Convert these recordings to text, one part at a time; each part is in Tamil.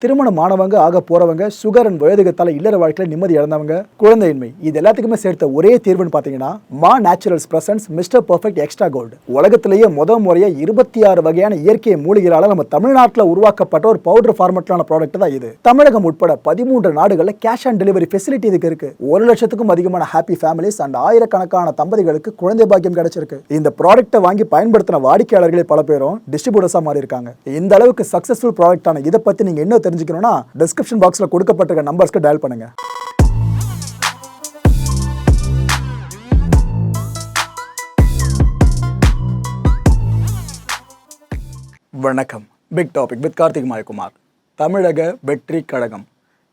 திருமணமானவங்க, ஆக போறவங்க, சுகர் அண்ட் வயோதிகத்தால இல்லற வாழ்க்கையில நிம்மதி இழந்தவங்க, குழந்தையின்மை, இது எல்லாத்துக்குமே சேர்த்த ஒரே தீர்வுன்னு பார்த்தீங்கன்னா, Maa naturals presents mister perfect extra gold. உலகத்திலேயே முறையா 26 வகையான இயற்கை மூலிகைகளால நம்ம தமிழ்நாட்டில் உருவாக்கப்பட்ட ஒரு பவுடர் ஃபார்மட்லான ப்ராடக்ட் தான் இது. தமிழகம் உட்பட 13 நாடுகளில் கேஷ் ஆன் டெலிவரி ஃபெசிலிட்டி இதுக்கு இருக்கு. 1 லட்சத்துக்கும் அதிகமான ஹாப்பி ஃபேமிலிஸ் அண்ட் ஆயிரக்கணக்கான தம்பதிகளுக்கு குழந்தை பாக்கியம் கிடைச்சிருக்கு. இந்த ப்ராடக்ட்டை வாங்கி பயன்படுத்தின வாடிக்கையாளர்களே பல பேரும் டிஸ்ட்ரிபியூட்டர்ஸா மாறி இருக்காங்க. இந்த அளவுக்கு சக்சஸ்ஃபுல் ப்ராடக்டான இதை பத்தி நீங்க என்ன தெரிஞ்சுக்கணும்னா டிஸ்கிரிப்ஷன் பாக்ஸ்ல கொடுக்கப்பட்டிருக்க நம்பர்ஸ்க்கு டயல் பண்ணுங்க. வணக்கம். Big topic with Karthik Mayakumar. Tamilaga Vettri கழகம்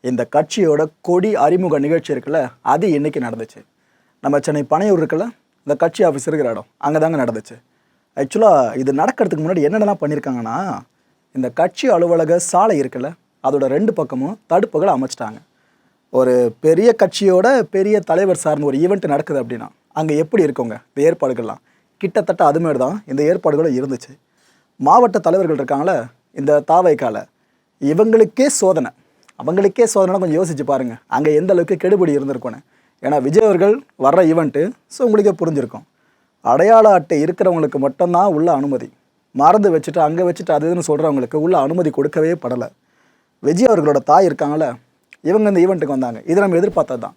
இந்த கட்சியோட கொடி அறிமுக நிகழ்ச்சி இருக்குல்ல, அது இன்னைக்கு நடந்துச்சு. நம்ம சென்னை பனையூர் இருக்குல்ல, இந்த கட்சி ஆஃபீஸ் இருக்கிற இடம், அங்கே தாங்க நடந்துச்சு. ஆக்சுவலாக இது நடக்கிறதுக்கு முன்னாடி என்னென்னலாம் பண்ணியிருக்காங்கன்னா, இந்த கட்சி அலுவலக சாலை இருக்குல்ல, அதோட 2 பக்கமும் தடுப்புகளை அமைச்சிட்டாங்க. ஒரு பெரிய கட்சியோட பெரிய தலைவர் சார்ந்த ஒரு ஈவெண்ட் நடக்குது அப்படின்னா அங்கே எப்படி இருக்குங்க இந்த ஏற்பாடுகள்லாம், கிட்டத்தட்ட அதுமாரி தான் இந்த ஏற்பாடுகளும் இருந்துச்சு. மாவட்ட தலைவர்கள் இருக்காங்களே, இந்த தாவைக்கால இவங்களுக்கே சோதனை, அவங்களுக்கே சோதனை. கொஞ்சம் யோசிச்சு பாருங்கள் அங்கே எந்த அளவுக்கு கெடுபிடி இருந்திருக்குன்னு. ஏன்னா விஜய் அவர்கள் வர்ற ஈவெண்ட்டு, ஸோ உங்களுக்கே புரிஞ்சிருக்கும், அடையாள அட்டை இருக்கிறவங்களுக்கு மட்டும்தான் உள்ள அனுமதி, மறந்து வச்சுட்டு அங்கே வச்சுட்டு அதுன்னு சொல்கிறவங்களுக்கு உள்ள அனுமதி கொடுக்கவே படலை. விஜய் அவர்களோட தாய் இருக்காங்கள, இவங்க இந்த ஈவெண்ட்டுக்கு வந்தாங்க. இது நம்ம எதிர்பார்த்தது தான்.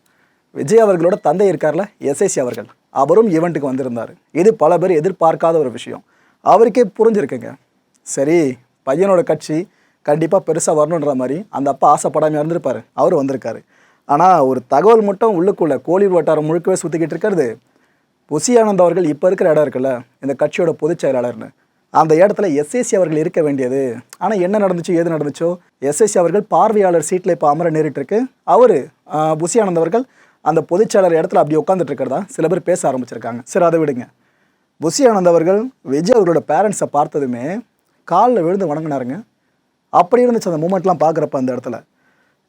விஜய் அவர்களோட தந்தை இருக்கார்ல, எஸ்ஐசி அவர்கள், அவரும் ஈவெண்ட்டுக்கு வந்திருந்தார். இது பல பேர் எதிர்பார்க்காத ஒரு விஷயம். அவருக்கே புரிஞ்சிருக்குங்க, சரி பையனோட கட்சி கண்டிப்பாக பெருசாக வரணுன்ற மாதிரி அந்த அப்பா ஆசைப்படாமல் இருந்திருப்பார். அவர் வந்திருக்காரு. ஆனால் ஒரு தகவல் மட்டும் உள்ளுக்குள்ளே கோலிவுட் வட்டாரம் முழுக்கவே சுற்றிக்கிட்டு இருக்கிறது, புசி ஆனந்த் அவர்கள் இப்போ இருக்கிற இடம் இருக்குல்ல, இந்த கட்சியோட பொதுச் செயலாளர்னு, அந்த இடத்துல எஸ்எஸ்சி அவர்கள் இருக்க வேண்டியது. ஆனால் என்ன நடந்துச்சு ஏது நடந்துச்சோ, எஸ்எஸ்சி அவர்கள் பார்வையாளர் சீட்டில் இப்போ அமர நேரிட்டு இருக்கு. அவர் புசி ஆனந்த் அவர்கள் அந்த பொதுச்செயலர் இடத்துல அப்படி உட்காந்துட்டு இருக்கிறதா சில பேர் பேச ஆரம்பிச்சிருக்காங்க. சரி, அதை விடுங்க. புசி ஆனந்த் அவர்கள் விஜய் அவர்களோட பேரண்ட்ஸை பார்த்ததுமே காலில் விழுந்து வணங்கினாருங்க. அப்படி இருந்துச்சு அந்த மூமெண்ட்லாம் பார்க்குறப்ப அந்த இடத்துல.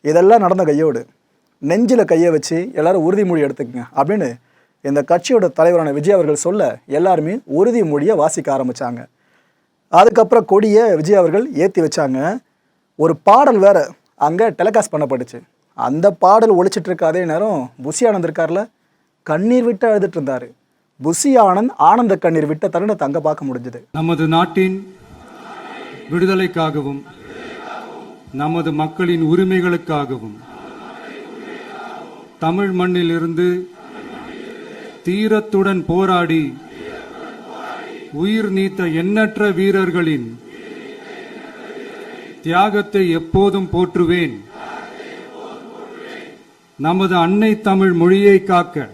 இதெல்லாம் நடந்த கையோடு நெஞ்சில் கையை வச்சு எல்லாரும் உறுதிமொழி எடுத்துக்கங்க அப்படின்னு இந்த கட்சியோட தலைவரான விஜய் அவர்கள் சொல்ல, எல்லாருமே உறுதிமொழியை வாசிக்க ஆரம்பித்தாங்க. அதுக்கப்புறம் கொடியை விஜய் அவர்கள் ஏற்றி வச்சாங்க. ஒரு பாடல் வேறு அங்கே டெலிகாஸ்ட் பண்ணப்பட்டுச்சு. அந்த பாடல் ஒழிச்சிட்டு இருக்க அதே நேரம் புசி ஆனந்த் இருக்கார்ல, கண்ணீர் விட்டு அழுதுட்டு இருந்தார். புசி ஆனந்த் ஆனந்த கண்ணீர் விட்ட தருணத்தை அங்கே பார்க்க முடிஞ்சது. நமது நாட்டின் விடுதலைக்காகவும் நமது மக்களின் உரிமைகளுக்காகவும் தமிழ் மண்ணில் இருந்து தீரத்துடன் போராடி உயிர் நீத்த எண்ணற்ற வீரர்களின் தியாகத்தை எப்போதும் போற்றுவேன். நமது அன்னை தமிழ் மொழியை காக்க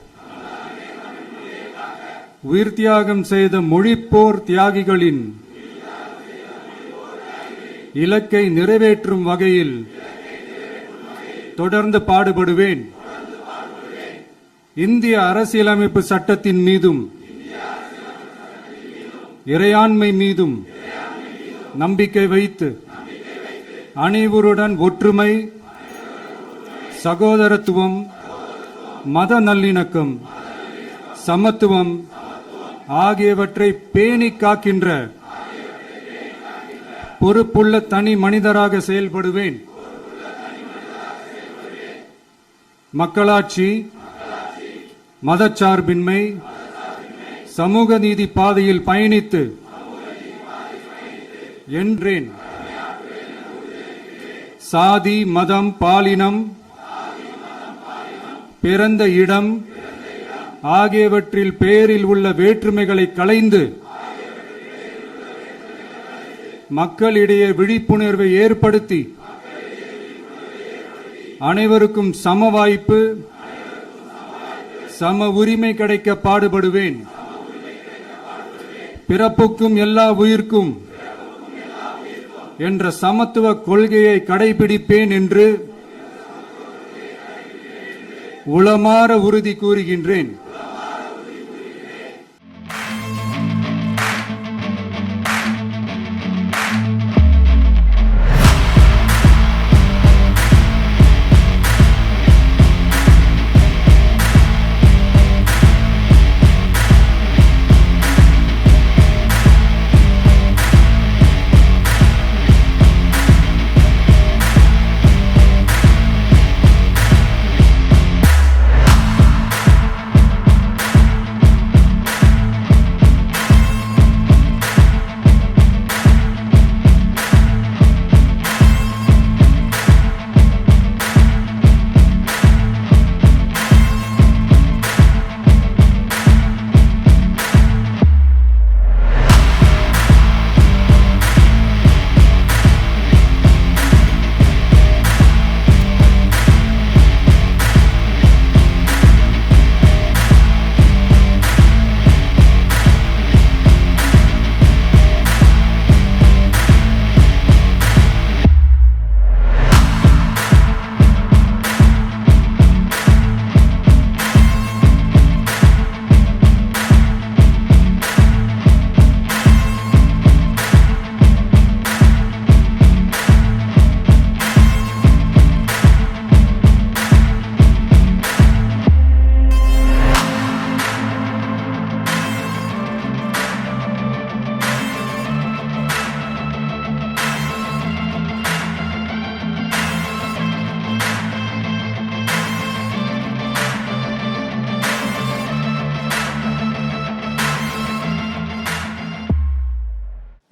உயிர் தியாகம் செய்த மொழிப்போர் தியாகிகளின் இலக்கை நிறைவேற்றும் வகையில் தொடர்ந்து பாடுபடுவேன். இந்திய அரசியலமைப்பு சட்டத்தின் மீதும் இறையாண்மை மீதும் நம்பிக்கை வைத்து அனைவருடன் ஒற்றுமை, சகோதரத்துவம், மத நல்லிணக்கம், சமத்துவம் ஆகியவற்றை பேணி காக்கின்ற பொறுப்புள்ள தனி மனிதராக செயல்படுவேன். மக்களாட்சி, மதச்சார்பின்மை, சமூக நீதி பாதையில் பயணித்து என்றேன். சாதி, மதம், பாலினம், பிறந்த இடம் ஆகியவற்றில் பெயரில் உள்ள வேற்றுமைகளை களைந்து மக்களிடையே விழிப்புணர்வை ஏற்படுத்தி அனைவருக்கும் சம வாய்ப்பு, சம உரிமை கிடைக்க பாடுபடுவேன். பிறப்புக்கும் எல்லா உயிர்க்கும் என்ற சமத்துவ கொள்கையை கடைபிடிப்பேன் என்று உளமாற உறுதி கூறுகின்றேன்.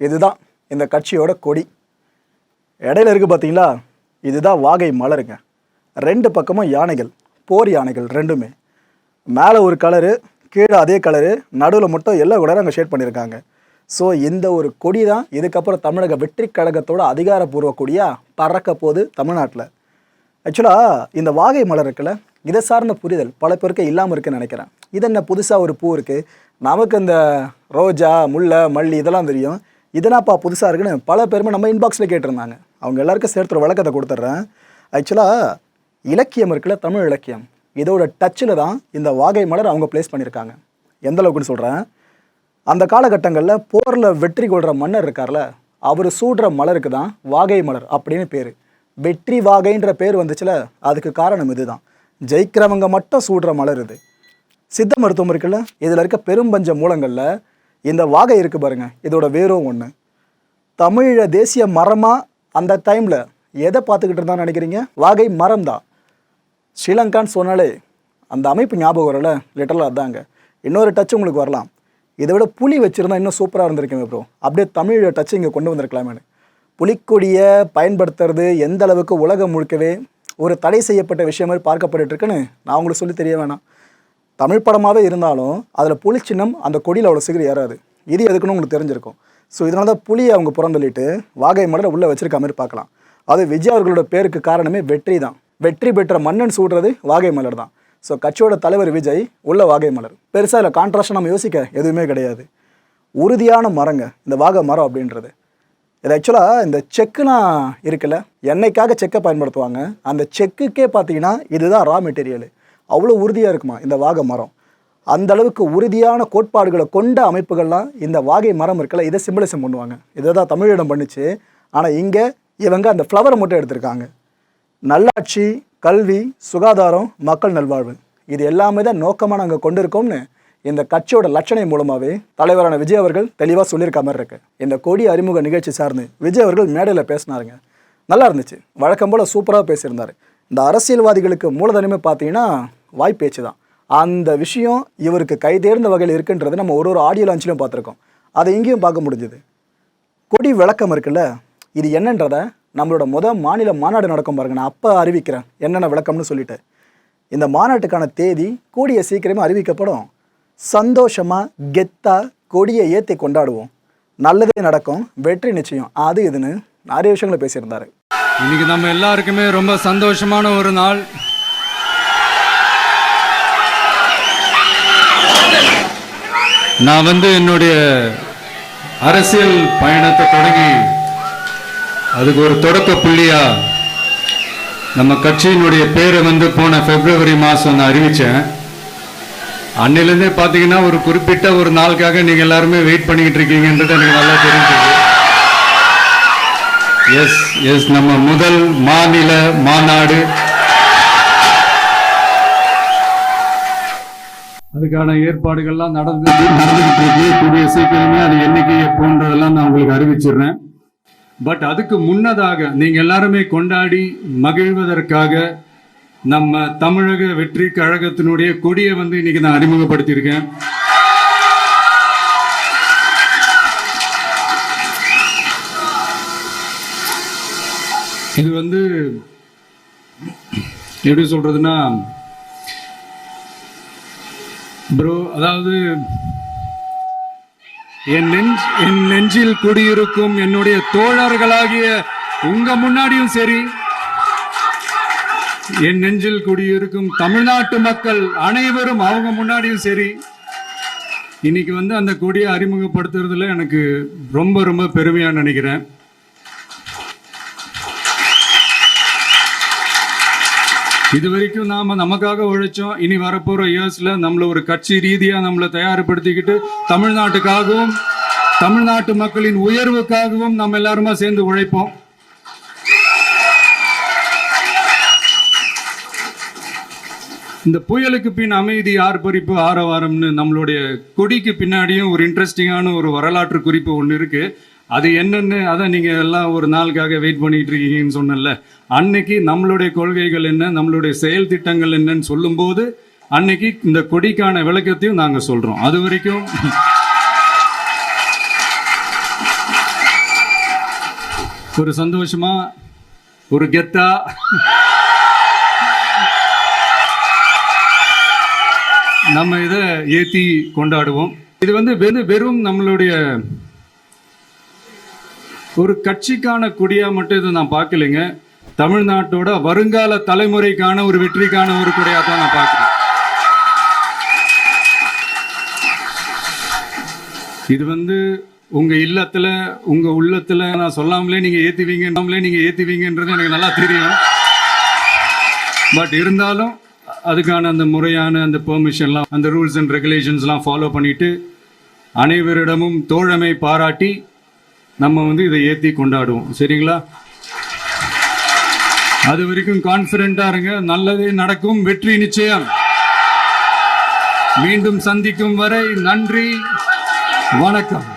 இதுதான் இந்த கட்சியோட கொடி. இடையில இருக்குது பார்த்தீங்களா, இதுதான் வாகை மலருங்க. 2 பக்கமும் யானைகள், போர் யானைகள் ரெண்டுமே. மேலே ஒரு கலரு, கீழே அதே கலரு, நடுவில் மட்டும் எல்லா கலரும் அங்கே ஷேட் பண்ணியிருக்காங்க. ஸோ இந்த ஒரு கொடி தான் இதுக்கப்புறம் தமிழக வெற்றி கழகத்தோட அதிகாரப்பூர்வ கொடியாக பறக்க போகுது தமிழ்நாட்டில். ஆக்சுவலாக இந்த வாகை மலர் இருக்குல்ல, இதை சார்ந்த புரிதல் பல பேருக்கு இல்லாமல் இருக்குன்னு நினைக்கிறேன். இது என்ன புதுசாக ஒரு பூ இருக்குது, நமக்கு இந்த ரோஜா, முல்லை, மல்லி இதெல்லாம் தெரியும், இதனாப்பா புதுசாக இருக்குன்னு பல பேருமே நம்ம இன்பாக்ஸில் கேட்டிருந்தாங்க. அவங்க எல்லாருக்கும் சேர்த்து ஒரு விளக்கத்தை கொடுத்துட்றேன். ஆக்சுவலாக இலக்கியம் இருக்குல்ல, தமிழ் இலக்கியம், இதோட டச்சில் தான் இந்த வாகை மலர் அவங்க ப்ளேஸ் பண்ணியிருக்காங்க. எந்த அளவுக்குன்னு சொல்கிறேன், அந்த காலகட்டங்களில் போரில் வெற்றி கொள்கிற மன்னர் இருக்கார்ல, அவர் சூடுற மலருக்கு தான் வாகை மலர் அப்படின்னு பேர். வெற்றி வாகைன்ற பேர் வந்துச்சுல, அதுக்கு காரணம் இதுதான். ஜெயிக்கிறவங்க மட்டும் சூடுற மலர் இது. சித்த மருத்துவம் இருக்குல்ல, இதில் இருக்க பெரும்பஞ்ச மூலங்களில் இந்த வாகை இருக்குது பாருங்கள், இதோட வேரும் ஒன்று. தமிழ தேசிய மரமாக அந்த டைமில் எதை பார்த்துக்கிட்டு இருந்தான்னு நினைக்கிறீங்க? வாகை மரம் தான். ஸ்ரீலங்கான்னு சொன்னாலே அந்த அமைப்பு ஞாபகம் வரல, லிட்டரலாக அதாங்க. இன்னொரு டச் உங்களுக்கு வரலாம், இதை விட புலி வச்சுருந்தா இன்னும் சூப்பராக இருந்திருக்கேன் ப்ரோ, அப்படியே தமிழ் டச்சு இங்கே கொண்டு வந்திருக்கலாமேனு. புலிக்கொடியை பயன்படுத்துறது எந்த அளவுக்கு உலகம் முழுக்கவே ஒரு தடை செய்யப்பட்ட விஷயம் மாதிரி பார்க்கப்பட்டுருக்குன்னு நான் உங்களுக்கு சொல்லி தெரிய வேணாம். தமிழ் படமாகவே இருந்தாலும் அதில் புலி சின்னம் அந்த கொடியில் அவ்வளோ சீக்கிரம் ஏறாது. இது எதுக்குன்னு உங்களுக்கு தெரிஞ்சிருக்கும். ஸோ இதனால தான் புலியை அவங்க புறந்தள்ளிட்டு வாகை மலரை உள்ளே வச்சிருக்க மாதிரி பார்க்கலாம். அது விஜய் அவர்களோட பேருக்கு காரணமே வெற்றி தான். வெற்றி பெற்ற மன்னன் சூடுறது வாகை மலர் தான். ஸோ கட்சியோட தலைவர் விஜய் உள்ள வாகை மலர். பெருசாக இல்லை கான்ட்ராஸ்டாக நம்ம யோசிக்க எதுவுமே கிடையாது. உறுதியான மரங்க இந்த வாகை மரம் அப்படின்றது. இது ஆக்சுவலாக இந்த செக்குலாம் இருக்குல்ல, எண்ணெய்க்காக செக்கை பயன்படுத்துவாங்க. அந்த செக்குக்கே பார்த்தீங்கன்னா இதுதான் ரா மெட்டீரியல். அவ்வளோ உறுதியாக இருக்குமா இந்த வாகை மரம். அந்த அளவுக்கு உறுதியான கோட்பாடுகளை கொண்ட அமைப்புகள்லாம் இந்த வாகை மரம் இருக்குல்ல, இதை சிம்பிளிசம் பண்ணுவாங்க. இதை தான் தமிழிடம் பண்ணுச்சு. ஆனால் இங்கே இவங்க அந்த ஃப்ளவரை மட்டும் எடுத்திருக்காங்க. நல்லாட்சி, கல்வி, சுகாதாரம், மக்கள் நல்வாழ்வு, இது எல்லாமே தான் நோக்கமாக நாங்கள் கொண்டு இருக்கோம்னு இந்த கட்சியோட லட்சணை மூலமாகவே தலைவரான விஜய் அவர்கள் தெளிவாக சொல்லியிருக்க மாதிரி இருக்கு. இந்த கொடி அறிமுக நிகழ்ச்சி சார்ந்து விஜய் அவர்கள் மேடையில் பேசினாருங்க, நல்லா இருந்துச்சு. வழக்கம் போல் சூப்பராக பேசியிருந்தார். இந்த அரசியல்வாதிகளுக்கு மூலதனமே பார்த்தீங்கன்னா வாய்ப்பேச்சு தான். அந்த விஷயம் இவருக்கு கைதேர்ந்த வகையில் இருக்குன்றது நம்ம ஒரு ஆடியோ லான்ச்சிலும் பார்த்துருக்கோம். அதை இங்கேயும் பார்க்க முடிஞ்சுது. கொடி விளக்கம் இருக்குல்ல, இது என்னன்றதை நம்மளோட மாநில மாநாடு நடக்கும் பாருங்க, நான் அப்போ அறிவிக்கிறேன் என்னென்ன விளக்கம்னு சொல்லிட்டு. இந்த மாநாட்டுக்கான தேதி கூடிய சீக்கிரமே அறிவிக்கப்படும். சந்தோஷமாக கெத்தாக கொடியை ஏற்றி கொண்டாடுவோம். நல்லதே நடக்கும், வெற்றி நிச்சயம், அது இதுன்னு நிறைய விஷயங்களை பேசியிருந்தாரு. இன்னைக்கு நம்ம எல்லாருக்குமே ரொம்ப சந்தோஷமான ஒரு நாள். நான் என்னுடைய அரசியல் பயணத்தை தொடங்கி அதுக்கு ஒரு தொடக்க புள்ளியா நம்ம கட்சியினுடைய பேரை போன பிப்ரவரி மாதம் நான் அறிவித்தேன். அன்னிலேருந்தே பார்த்தீங்கன்னா ஒரு குறிப்பிட்ட ஒரு நாளுக்காக நீங்கள் எல்லாருமே வெயிட் பண்ணிக்கிட்டு இருக்கீங்கன்றது எனக்கு நல்லா தெரிஞ்சது. எஸ் நம்ம முதல் மாநில மாநாடு, அதுக்கான ஏற்பாடுகள்லாம் நடந்துகிட்டு இருக்கு. கூடிய சீக்கிரமே அது என்னைக்கு எப்போன்றதெல்லாம் நான் உங்களுக்கு அறிவிச்சிடுறேன். பட் அதுக்கு முன்னதாக நீங்க எல்லாருமே கொண்டாடி மகிழ்வதற்காக நம்ம தமிழக வெற்றி கழகத்தினுடைய கொடியை இன்னைக்கு நான் அறிமுகப்படுத்தியிருக்கேன். இது எப்படி சொல்றதுன்னா ப்ரோ, அதாவது என் நெஞ்சில் குடியிருக்கும் என்னுடைய தோழர்களாகிய உங்க முன்னாடியும் சரி, என் நெஞ்சில் குடியிருக்கும் தமிழ்நாட்டு மக்கள் அனைவரும் அவங்க முன்னாடியும் சரி, இன்னைக்கு அந்த கொடியை அறிமுகப்படுத்துறதுல எனக்கு ரொம்ப ரொம்ப பெருமையா நினைக்கிறேன். இது வரைக்கும் நாம நமக்காக உழைச்சோம். இனி வரப்போற இயர்ஸ்ல நம்மள ஒரு கட்சி ரீதியா நம்மளை தயார்படுத்திக்கிட்டு தமிழ்நாட்டுக்காகவும் தமிழ்நாட்டு மக்களின் உயர்வுக்காகவும் நம்ம எல்லாருமா சேர்ந்து உழைப்போம். இந்த புயலுக்கு பின் அமைதி, ஆர்ப்பரிப்பு, ஆரவாரம்னு நம்மளுடைய கொடிக்கு பின்னாடியும் ஒரு இன்ட்ரெஸ்டிங்கான ஒரு வரலாற்று குறிப்பு ஒன்று இருக்கு. அது என்னன்னு அதை நீங்க எல்லாம் ஒரு நாளுக்காக வெயிட் பண்ணிட்டு இருக்கீங்கன்னு சொன்னல, அன்னைக்கு நம்மளுடைய கொள்கைகள் என்ன, நம்மளுடைய செயல் திட்டங்கள் என்னன்னு சொல்லும் போது அன்னைக்கு இந்த கொடிக்கான விளக்கத்தையும் நாங்க சொல்றோம். அது வரைக்கும் ஒரு சந்தோஷமா, ஒரு கெத்தா நம்ம இதை ஏத்தி கொண்டாடுவோம். இது வெறும் நம்மளுடைய ஒரு கட்சிக்கான கொடியா மட்டும் இதை நான் பார்க்கலைங்க. தமிழ்நாட்டோட வருங்கால தலைமுறைக்கான ஒரு வெற்றிக்கான ஒரு கொடியா தான் நான் பார்க்கிறேன். இது உங்க இல்லத்துல, உங்க உள்ளத்துல நான் சொல்லாமலே நீங்க ஏத்துவீங்கன்றது எனக்கு நல்லா தெரியும். பட் இருந்தாலும் அதுக்கான அந்த முறையான அந்த பெர்மிஷன்லாம், அந்த ரூல்ஸ் அண்ட் ரெகுலேஷன்ஸ்லாம் ஃபாலோ பண்ணிட்டு அனைவரிடமும் தோழமை பாராட்டி நம்ம இதை ஏற்றி கொண்டாடுவோம். சரிங்களா? அது வரைக்கும் கான்ஃபிடென்ட்டா இருங்க. நல்லதே நடக்கும். வெற்றி நிச்சயம். மீண்டும் சந்திக்கும் வரை நன்றி, வணக்கம்.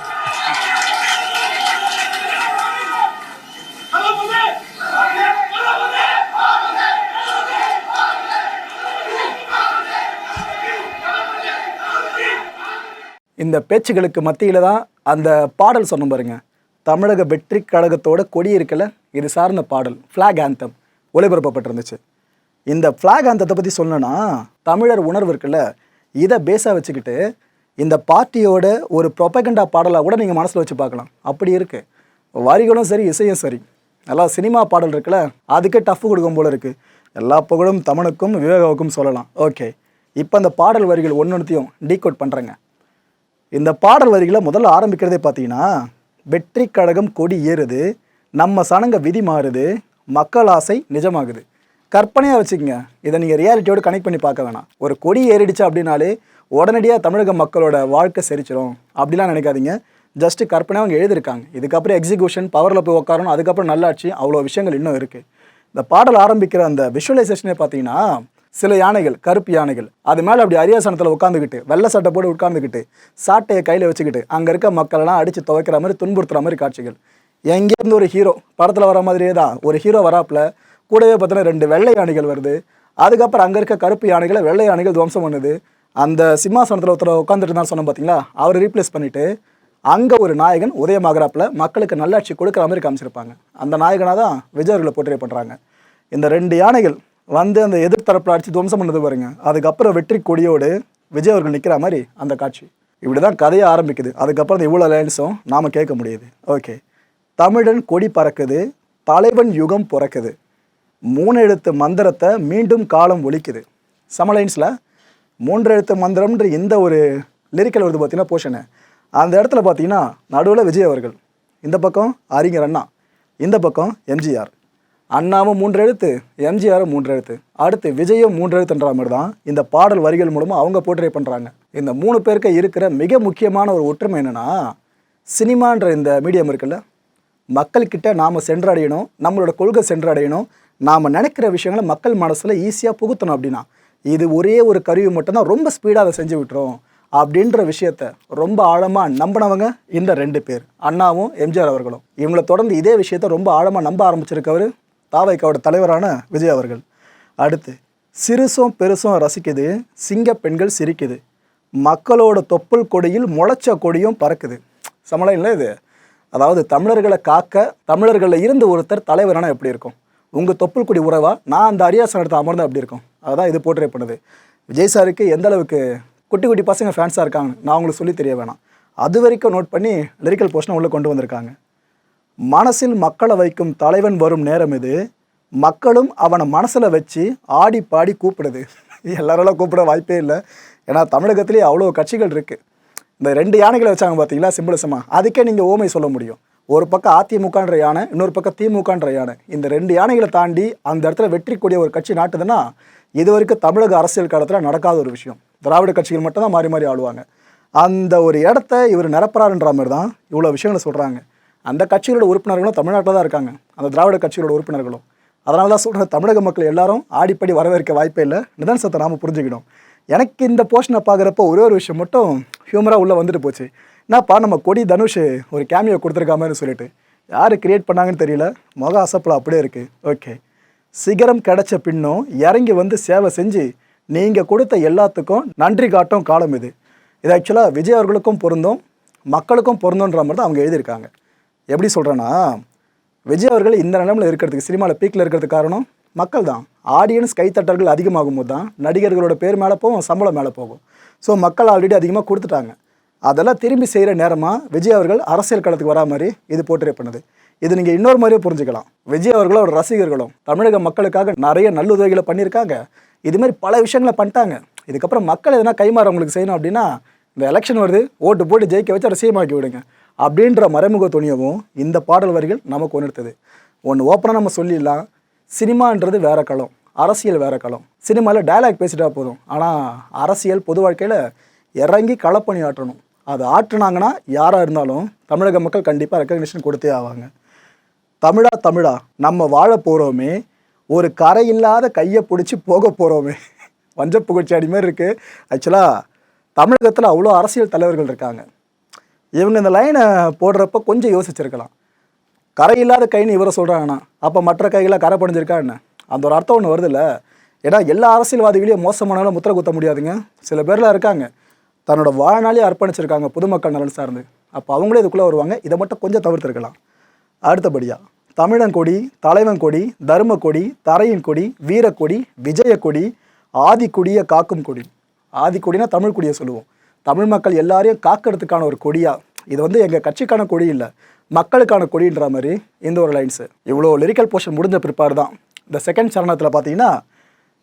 இந்த பேச்சுகளுக்கு மத்தியில் தான் அந்த பாடல் சொன்ன பாருங்க, தமிழக வெற்றி கழகத்தோட கொடி இருக்கல, இது சார்ந்த பாடல் ஃப்ளாக் ஆந்தம் ஒளிபரப்பப்பட்டிருந்துச்சு. இந்த ஃப்ளாக் ஆந்தத்தை பற்றி சொல்லணும்னா, தமிழர் உணர்வு இருக்குல்ல, இதை பேஸாக வச்சுக்கிட்டு இந்த பார்ட்டியோட ஒரு ப்ரொபகண்டா பாடலாக கூட நீங்கள் மனசில் வச்சு பார்க்கலாம். அப்படி இருக்குது. வரிகளும் சரி, இசையும் சரி. நல்லா சினிமா பாடல் இருக்குல்ல, அதுக்கே டஃப் கொடுக்கும் போல இருக்குது. எல்லா புகழும் தமிழுக்கும் விவேகாவுக்கும் சொல்லலாம். ஓகே, இப்போ அந்த பாடல் வரிகள் ஒன்னொன்றையும் டீகோட் பண்ணுறேங்க. இந்த பாடல் வரிகளை முதல்ல ஆரம்பிக்கிறதே பார்த்தீங்கன்னா, வெற்றி கழகம் கொடி ஏறுது, நம்ம சனங்க விதி மாறுது, மக்கள் ஆசை நிஜமாகுது. கற்பனையாக வச்சுக்கோங்க, இதை நீங்கள் ரியாலிட்டியோடு கனெக்ட் பண்ணி பார்க்க வேணாம். ஒரு கொடி ஏறிடுச்சு அப்படின்னாலே உடனடியாக தமிழக மக்களோட வாழ்க்கை செரிச்சிடும் அப்படிலாம் நினைக்காதீங்க. ஜஸ்ட்டு கற்பனை அவங்க எழுதியிருக்காங்க. இதுக்கப்புறம் எக்ஸிக்யூஷன், பவரில் போய் உட்காரணும், அதுக்கப்புறம் நல்லாட்சி, அவ்வளோ விஷயங்கள் இன்னும் இருக்குது. இந்த பாடல் ஆரம்பிக்கிற அந்த விஷுவலைசேஷனே பார்த்தீங்கன்னா, சில யானைகள், கருப்பு யானைகள், அது மேலே அப்படி அரியாசனத்தில் உட்காந்துக்கிட்டு, வெள்ளை சட்டை போட்டு உட்காந்துக்கிட்டு, சாட்டையை கையில் வச்சுக்கிட்டு, அங்கே இருக்க மக்களெல்லாம் அடித்து துவைக்கிற மாதிரி, துன்புறுத்துகிற மாதிரி காட்சிகள். எங்கேருந்து ஒரு ஹீரோ படத்தில் வர மாதிரியே தான் ஒரு ஹீரோ வராப்பில் கூடவே பார்த்தீங்கன்னா 2 வெள்ளை யானைகள் வருது. அதுக்கப்புறம் அங்கே இருக்க கருப்பு யானைகளை வெள்ளை யானைகள் துவம்சம் பண்ணுது. அந்த சிம்மாசனத்தில் ஒருத்தர் உட்காந்துட்டு தான் சொன்னோம் பார்த்தீங்களா, அவர் ரீப்ளேஸ் பண்ணிவிட்டு அங்கே ஒரு நாயகன் உதயமாகறாப்பில் மக்களுக்கு நல்லாட்சி கொடுக்குற மாதிரி காமிச்சிருப்பாங்க. அந்த நாயகனாக தான் விஜய் அவர்களை போர்ட்ரே பண்ணுறாங்க. இந்த 2 யானைகள் அந்த எதிர்த்தரப்பில் அடித்து துவம்சம் பண்ணது பாருங்க. அதுக்கப்புறம் வெற்றி கொடியோடு விஜய் அவர்கள் நிற்கிற மாதிரி அந்த காட்சி. இப்படி தான் கதையை ஆரம்பிக்குது. அதுக்கப்புறம் இந்த இவ்வளோ லைன்ஸும் நாம் கேட்க முடியுது. ஓகே, தமிழன் கொடி பறக்குது, தலைவன் யுகம் பிறக்குது, 3 எழுத்து மந்திரத்தை மீண்டும் காலம் ஒலிக்குது. சமலைன்ஸில் 3 எழுத்து மந்திரம்ன்ற இந்த ஒரு லிரிக்கல் வருது பார்த்தீங்கன்னா போர்ஷனு. அந்த இடத்துல பார்த்தீங்கன்னா நடுவில் விஜய் அவர்கள், இந்த பக்கம் அறிஞர் அண்ணா, இந்த பக்கம் எம்ஜிஆர். அண்ணாவும் 3 எழுத்து, எம்ஜிஆரும் 3 எழுத்து, அடுத்து விஜயும் 3 எழுத்துன்ற மாதிரி தான் இந்த பாடல் வரிகள் மூலமாக அவங்க போர்ட்ரே பண்ணுறாங்க. இந்த 3 பேருக்கு இருக்கிற மிக முக்கியமான ஒரு ஒற்றுமை என்னென்னா, சினிமான்ற இந்த மீடியம் இருக்குல்ல, மக்கள்கிட்ட நாம் சென்றடையணும், நம்மளோட கொள்கை சென்றடையணும், நாம் நினைக்கிற விஷயங்களை மக்கள் மனசில் ஈஸியாக புகுத்தணும். அப்படின்னா இது ஒரே ஒரு கருவி மட்டும்தான் ரொம்ப ஸ்பீடாக அதை செஞ்சு விட்டுரும் அப்படின்ற விஷயத்த ரொம்ப ஆழமாக நம்பினவங்க இந்த 2 பேர், அண்ணாவும் எம்ஜிஆர் அவர்களும். இவங்களை தொடர்ந்து இதே விஷயத்த ரொம்ப ஆழமாக நம்ப ஆரம்பிச்சிருக்கவர் தாவைக்காவோட தலைவரான விஜய் அவர்கள். அடுத்து, சிறுசும் பெருசும் ரசிக்குது, சிங்க பெண்கள் சிரிக்குது, மக்களோட தொப்புள் கொடியில் முளைச்ச கொடியும் பறக்குது. சமலையில் இது, அதாவது தமிழர்களை காக்க தமிழர்களில் இருந்து ஒருத்தர் தலைவரான எப்படி இருக்கும், உங்கள் தொப்புள் கொடி உறவா நான் அந்த அரியாசனத்தை அமர்ந்தேன் அப்படி இருக்கும். அதுதான் இது போர்ட்ரே பண்ணுது. விஜய் சாருக்கு எந்த அளவுக்கு குட்டி குட்டி பசங்க ஃபேன்ஸாக இருக்காங்க நான் உங்களுக்கு சொல்லி தெரிய வேணாம். அது வரைக்கும் நோட் பண்ணி லிரிக்கல் போர்ஷனை உள்ளே கொண்டு வந்திருக்காங்க. மனசில் மக்களை வைக்கும் தலைவன் வரும் நேரம் இது, மக்களும் அவனை மனசில் வச்சு ஆடி பாடி கூப்பிடுது. எல்லாரெல்லாம் கூப்பிட வாய்ப்பே இல்லை. ஏன்னா தமிழகத்திலேயே அவ்வளோ கட்சிகள் இருக்குது. இந்த 2 யானைகளை வச்சாங்க பார்த்தீங்களா சிம்பிளிசமாக, அதுக்கே நீங்கள் ஓமை சொல்ல முடியும். ஒரு பக்கம் அதிமுகன்ற யானை, இன்னொரு பக்கம் திமுகன்ற யானை. இந்த 2 யானைகளை தாண்டி அந்த இடத்துல வெற்றி கூடிய ஒரு கட்சி நாட்டுதுன்னா இது வரைக்கும் தமிழக அரசியல் காலத்தில் நடக்காத ஒரு விஷயம். திராவிட கட்சிகள் மட்டும் தான் மாறி மாறி ஆளுவாங்க. அந்த ஒரு இடத்த இவர் நிரப்புறாருன்ற மாதிரி தான் இவ்வளோ விஷயங்களை சொல்கிறாங்க. அந்த கட்சிகளோட உறுப்பினர்களும் தமிழ்நாட்டில் தான் இருக்காங்க, அந்த திராவிட கட்சிகளோட உறுப்பினர்களும். அதனால தான் சொல்கிற தமிழக மக்கள் எல்லாரும் ஆடிப்படி வரவேற்க வாய்ப்பே இல்லை. நிதானத்தை நாம் புரிஞ்சுக்கணும். எனக்கு இந்த போர்ஷனை பார்க்குறப்போ ஒரே ஒரு விஷயம் மட்டும் ஹியூமராக உள்ளே வந்துட்டு போச்சு. என்னப்பா நம்ம கொடி தனுஷ் ஒரு கேமியோ கொடுத்துருக்காமன்னு சொல்லிட்டு யார் கிரியேட் பண்ணாங்கன்னு தெரியல, முக அசப்பில் அப்படியே இருக்குது. ஓகே, சிகரம் கிடைச்ச பின்னும் இறங்கி வந்து சேவை செஞ்சு நீங்கள் கொடுத்த எல்லாத்துக்கும் நன்றி காட்டும் காலம் இது. இது ஆக்சுவலாக விஜய் அவர்களுக்கும் பொருந்தும் மக்களுக்கும் பொருந்துன்ற மாதிரி தான் அவங்க எழுதியிருக்காங்க. எப்படி சொல்கிறேன்னா, விஜய் அவர்கள் இந்த நிலைமையில் இருக்கிறதுக்கு, சினிமாவில் பீக்கில் இருக்கிறதுக்கு காரணம் மக்கள் தான். ஆடியன்ஸ் கைத்தட்டல்கள் அதிகமாகும் போது தான் நடிகர்களோட பேர் மேலே போகும், சம்பளம் மேலே போகும். ஸோ மக்கள் ஆல்ரெடி அதிகமாக கொடுத்துட்டாங்க. அதெல்லாம் திரும்பி செய்கிற நேரமாக விஜய் அவர்கள் அரசியல் களத்துக்கு வரா மாதிரி இது போர்ட்ரே பண்ணுது. இது நீங்கள் இன்னொரு மாதிரியே புரிஞ்சுக்கலாம். விஜய் அவர்களும் ஒரு ரசிகர்களும் தமிழக மக்களுக்காக நிறைய நல்லுதவிகளை பண்ணியிருக்காங்க. இதுமாதிரி பல விஷயங்களை பண்ணிட்டாங்க. இதுக்கப்புறம் மக்கள் எதனா கைமாற அவங்களுக்கு செய்யணும் அப்படின்னா, இந்த எலெக்ஷன் வருது, ஓட்டு போட்டு ஜெயிக்க வச்சு அரசியமாக்கி விடுங்க அப்படின்ற மறைமுக துணியவும் இந்த பாடல் வரிகள் நமக்கு உணர்த்துது. ஒன்று ஓப்பனாக நம்ம சொல்லிடலாம், சினிமான்றது வேற களம், அரசியல் வேற களம். சினிமாவில் டயலாக் பேசிட்டா போதும், ஆனால் அரசியல் பொது வாழ்க்கையில் இறங்கி களப்பணி ஆற்றணும். அது ஆற்றுனாங்கன்னா யாராக இருந்தாலும் தமிழக மக்கள் கண்டிப்பாக ரெக்கக்னிஷன் கொடுத்தே ஆவாங்க. தமிழா நம்ம வாழ போகிறோமே, ஒரு கரை இல்லாத கையை பிடிச்சி போக போகிறோமே, வஞ்ச புகழ்ச்சி மாதிரி இருக்குது. ஆக்சுவலாக தமிழகத்தில் அவ்வளோ அரசியல் தலைவர்கள் இருக்காங்க. இவங்க இந்த லைனை போடுறப்ப கொஞ்சம் யோசிச்சிருக்கலாம். கரை இல்லாத கைன்னு இவரை சொல்கிறாங்கன்னா அப்போ மற்ற கைகளை கரை படிஞ்சிருக்கா என்ன? அந்த ஒரு அர்த்தம் ஒன்று வருது இல்லை? ஏன்னா எல்லா அரசியல்வாதிகளையும் மோசமானாலும் முத்திரை குத்த முடியாதுங்க. சில பேர்லாம் இருக்காங்க, தன்னோட வாழ்நாளே அர்ப்பணிச்சிருக்காங்க பொதுமக்கள் நலன் சார்ந்து. அப்போ அவங்களே இதுக்குள்ளே வருவாங்க. இதை மட்டும் கொஞ்சம் தவிர்த்துருக்கலாம். அடுத்தபடியாக தமிழன் கொடி, தலைவன் கொடி, தர்ம கொடி, தரையின் கொடி, வீரக்கொடி, விஜய கொடி, ஆதிக்கொடியை காக்கும் கொடி. ஆதிக்கொடினா தமிழ் கொடியை சொல்லுவோம். தமிழ் மக்கள் எல்லாரையும் காக்கிறதுக்கான ஒரு கொடியா. இது வந்து எங்கள் கட்சிக்கான கொடி இல்லை, மக்களுக்கான கொடின்ற மாதிரி இந்த ஒரு லைன்ஸு. இவ்வளோ லிரிக்கல் போர்ஷன் முடிஞ்ச பிற்பாடு தான் இந்த செகண்ட் சரணத்தில் பார்த்தீங்கன்னா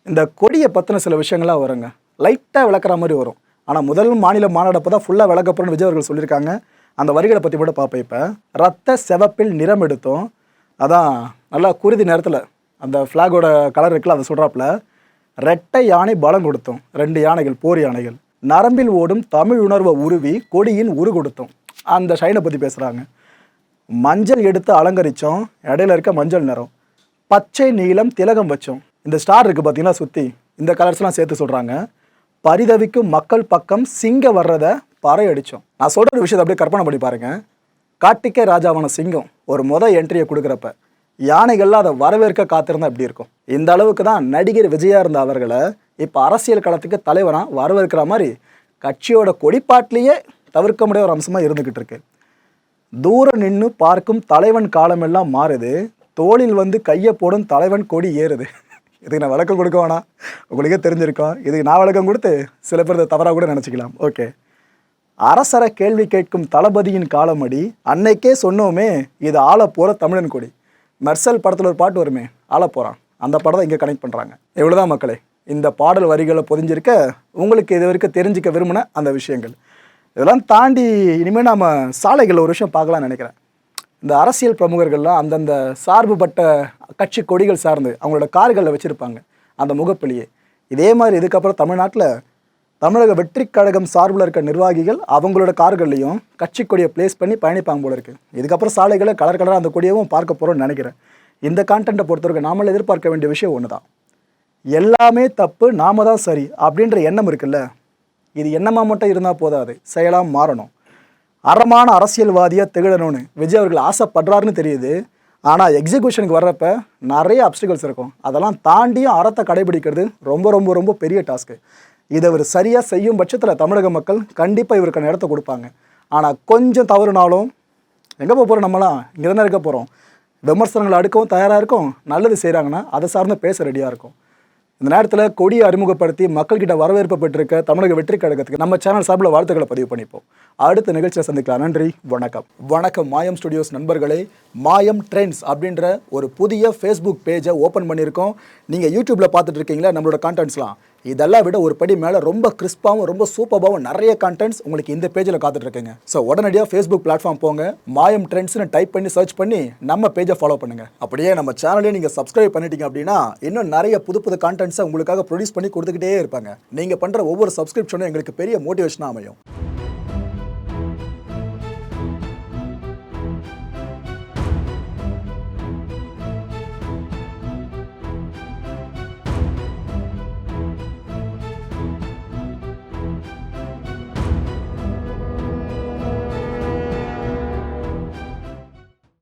இந்த கொடியை பற்றின சில விஷயங்கள்லாம் வருங்க. லைட்டாக விளக்குற மாதிரி வரும். ஆனால் முதல் மாநில மாநாடப்போ தான் ஃபுல்லாக விளக்கப்படும்னு விஜய் அவர்கள் சொல்லியிருக்காங்க. அந்த வரிகளை பற்றி கூட பார்ப்பேன். இப்போ ரத்த செவப்பில் நிறம் எடுத்தோம், அதான் நல்லா குருதி நேரத்தில் அந்த ஃப்ளாகோட கலர் இருக்குல்ல, அதை சொல்கிறாப்புல. ரெட்டை யானை பலம் கொடுத்தோம், 2 யானைகள், போர் யானைகள். நரம்பில் ஓடும் தமிழ் உணர்வை உருவி கொடியின் உரு கொடுத்தோம். அந்த ஷைனை பற்றி பேசுகிறாங்க. மஞ்சள் எடுத்து அலங்கரித்தோம், இடையில இருக்க மஞ்சள் நிறம். பச்சை நீலம் திலகம் வச்சோம். இந்த ஸ்டார் இருக்குது பார்த்தீங்கன்னா சுற்றி, இந்த கலர்ஸ்லாம் சேர்த்து சொல்கிறாங்க. பரிதவிக்கும் மக்கள் பக்கம் சிங்க வர்றதை பறை அடித்தோம். நான் சொல்கிற விஷயத்தை அப்படியே கற்பனை பண்ணி பாருங்கள். காட்டிக்கே ராஜாவான சிங்கம் ஒரு என்ட்ரியை கொடுக்குறப்ப யானைகள்லாம் அதை வரவேற்க காத்திருந்தா எப்படி இருக்கும்? இந்த அளவுக்கு தான் நடிகர் விஜயா இருந்த அவர்களை இப்போ அரசியல் களத்துக்கு தலைவராக வரவேற்கிற மாதிரி கட்சியோட கொடிப்பாட்டிலேயே தவிர்க்க முடியாத ஒரு அம்சமாக இருந்துக்கிட்டு இருக்கு. தூரம் நின்று பார்க்கும் தலைவன் காலமெல்லாம் மாறுது, தோளில் வந்து கையை போடும் தலைவன் கொடி ஏறுது. இதுக்கு நான் விளக்கம் கொடுக்க வேணாம், உங்களுக்கே தெரிஞ்சிருக்கோம். இதுக்கு நான் விளக்கம் கொடுத்து சில பேர் இதை தவறாக கூட நினச்சிக்கலாம். ஓகே, அரசரை கேள்வி கேட்கும் தளபதியின் காலமடி, அன்னைக்கே சொன்னோமே இது ஆள போகிற தமிழன் கொடி. மெர்சல் படத்தில் ஒரு பாட்டு வருமே, ஆள போகிறான், அந்த படம் தான் இங்கே கனெக்ட் பண்ணுறாங்க. இவ்வளோதான் மக்களே, இந்த பாடல் வரிகளை பொதிஞ்சிருக்க உங்களுக்கு இது வரைக்கும் தெரிஞ்சிக்க விரும்பின அந்த விஷயங்கள். இதெல்லாம் தாண்டி இனிமேல் நாம் சாலைகளில் ஒரு விஷயம் பார்க்கலாம்னு நினைக்கிறேன். இந்த அரசியல் பிரமுகர்கள்லாம் அந்தந்த சார்புபட்ட கட்சி கொடிகள் சார்ந்து அவங்களோட கார்களில் வச்சுருப்பாங்க அந்த முகப்பிலேயே. இதே மாதிரி இதுக்கப்புறம் தமிழ்நாட்டில் தமிழக வெற்றி கழகம் சார்பில் இருக்க நிர்வாகிகள் அவங்களோட கார்கள்லையும் கட்சி கொடியை பிளேஸ் பண்ணி பயணிப்பாங்க போல இருக்குது. இதுக்கப்புறம் சாலைகளை கலர் கலராக அந்த கொடியவும் பார்க்க போகிறோம்னு நினைக்கிறேன். இந்த கான்டென்ட்டை பொறுத்தவரைக்கும் நாமளே எதிர்பார்க்க வேண்டிய விஷயம் ஒன்று தான், எல்லாமே தப்பு நாம தான் சரி அப்படின்ற எண்ணம் இருக்குல்ல, இது எண்ணமாக மட்டும் இருந்தால் போதாது, செயலாக மாறணும். அறமான அரசியல்வாதியாக திகழணும்னு விஜய் அவர்கள் ஆசைப்படுறாருன்னு தெரியுது. ஆனால் எக்ஸிக்யூஷனுக்கு வர்றப்ப நிறைய அப்டிகல்ஸ் இருக்கும். அதெல்லாம் தாண்டியும் அறத்தை கடைபிடிக்கிறது ரொம்ப ரொம்ப ரொம்ப பெரிய டாஸ்க்கு. இதை இவர் சரியாக செய்யும் பட்சத்தில் தமிழக மக்கள் கண்டிப்பாக இவருக்கான இடத்த கொடுப்பாங்க. ஆனால் கொஞ்சம் தவறுனாலும் எங்கே போகிறோம், நம்மளாம் இங்கே தானே இருக்க போகிறோம். விமர்சனங்களை அடுக்கவும் தயாராக இருக்கும், நல்லது செய்கிறாங்கன்னா அதை சார்ந்து பேச ரெடியாக இருக்கும். இந்த நேரத்தில் கொடியை அறிமுகப்படுத்தி மக்கள்கிட்ட வரவேற்பு பெற்றிருக்க தமிழக வெற்றி கழகத்துக்கு நம்ம சேனல் சார்பில் வாழ்த்துக்களை பதிவு பண்ணிப்போம். அடுத்த நிகழ்ச்சியை சந்திக்கலாம். நன்றி, வணக்கம். வணக்கம் மாயம் ஸ்டுடியோஸ் நண்பர்களே. மாயம் ட்ரெண்ட்ஸ் அப்படின்ற ஒரு புதிய ஃபேஸ்புக் பேஜை ஓப்பன் பண்ணியிருக்கோம். நீங்கள் யூடியூப்பில் பார்த்துட்டு இருக்கீங்களா நம்மளோட கான்டென்ட்ஸ்லாம், இதெல்லாம் விட ஒரு படி மேலே ரொம்ப கிறிஸ்பாகவும் ரொம்ப சூப்பராகவும் நிறைய கான்டென்ட்ஸ் உங்களுக்கு இந்த பேஜில் காத்துட்ருக்குங்க. ஸோ உடனடியாக ஃபேஸ்புக் பிளாட்ஃபார்ம் போங்க, மாயம் ட்ரெண்ட்ஸ்னு டைப் பண்ணி சர்ச் பண்ணி நம்ம பேஜை ஃபாலோ பண்ணுங்கள். அப்படியே நம்ம சேனலையும் நீங்கள் சப்ஸ்கிரைப் பண்ணிட்டீங்க அப்படின்னா இன்னும் நிறைய புது புது கான்டென்ட்ஸை உங்களுக்காக ப்ரொடியூஸ் பண்ணி கொடுத்துக்கிட்டே இருப்பாங்க. நீங்கள் பண்ணுற ஒவ்வொரு சப்ஸ்கிரிப்ஷனும் எங்களுக்கு பெரிய மோட்டிவேஷனாக அமையும்.